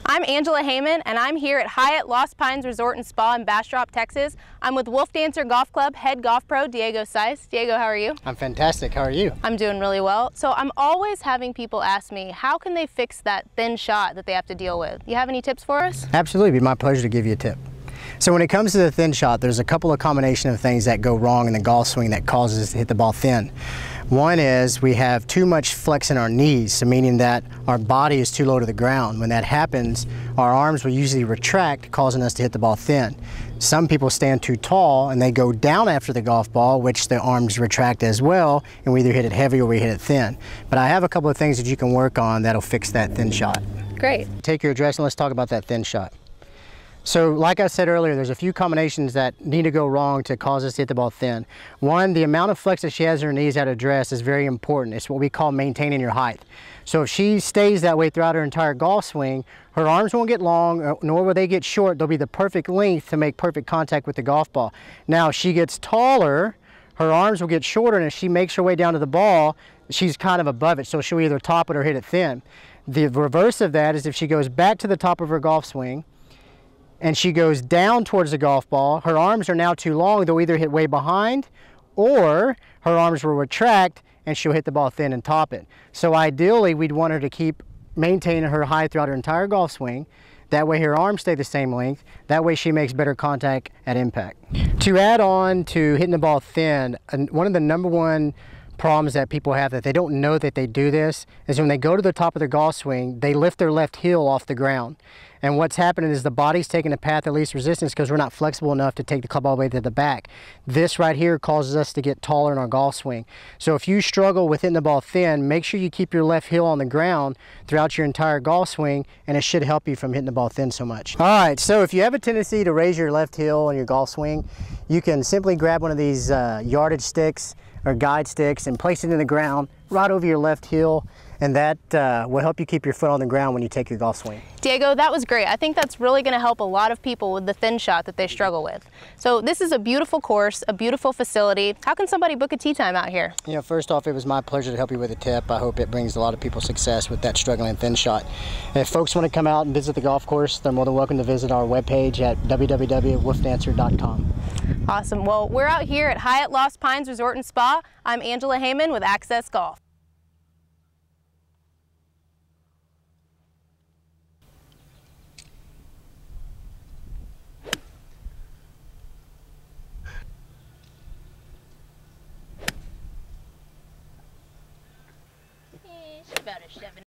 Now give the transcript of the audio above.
I'm Angela Hamann, and I'm here at Hyatt Lost Pines Resort and Spa in Bastrop, Texas. I'm with Wolfdancer Golf Club head golf pro Diego Sais. Diego, how are you? I'm fantastic. How are you? I'm doing really well. So I'm always having people ask me, how can they fix that thin shot that they have to deal with? You have any tips for us? Absolutely. It'd be my pleasure to give you a tip. So when it comes to the thin shot, there's a couple of combination of things that go wrong in the golf swing that causes us to hit the ball thin. One is we have too much flex in our knees, so meaning that our body is too low to the ground. When that happens, our arms will usually retract, causing us to hit the ball thin. Some people stand too tall and they go down after the golf ball, which the arms retract as well, and we either hit it heavy or we hit it thin. But I have a couple of things that you can work on that'll fix that thin shot. Great. Take your address and let's talk about that thin shot. So like I said earlier, there's a few combinations that need to go wrong to cause us to hit the ball thin. One, the amount of flex that she has in her knees at address is very important. It's what we call maintaining your height. So if she stays that way throughout her entire golf swing, her arms won't get long, nor will they get short. They'll be the perfect length to make perfect contact with the golf ball. Now, if she gets taller, her arms will get shorter, and if she makes her way down to the ball, she's kind of above it, so she'll either top it or hit it thin. The reverse of that is if she goes back to the top of her golf swing, and she goes down towards the golf ball, her arms are now too long, they'll either hit way behind, or her arms will retract and she'll hit the ball thin and top it. So ideally, we'd want her to keep maintaining her height throughout her entire golf swing. That way her arms stay the same length. That way she makes better contact at impact. To add on to hitting the ball thin, one of the #1 problems that people have that they don't know that they do this is when they go to the top of their golf swing, they lift their left heel off the ground. And what's happening is the body's taking the path of least resistance because we're not flexible enough to take the club all the way to the back. This right here causes us to get taller in our golf swing. So if you struggle with hitting the ball thin, make sure you keep your left heel on the ground throughout your entire golf swing, and it should help you from hitting the ball thin so much. All right, so if you have a tendency to raise your left heel on your golf swing, you can simply grab one of these yardage sticks or guide sticks and place it in the ground right over your left heel, and that will help you keep your foot on the ground when you take your golf swing. Diego, that was great. I think that's really going to help a lot of people with the thin shot that they struggle with. So this is a beautiful course, a beautiful facility. How can somebody book a tee time out here? You know, first off, it was my pleasure to help you with a tip. I hope it brings a lot of people success with that struggling thin shot. And if folks want to come out and visit the golf course, they're more than welcome to visit our webpage at www.wolfdancer.com. Awesome. Well, we're out here at Hyatt Lost Pines Resort and Spa. I'm Angela Hamann with Access Golf. About a 7.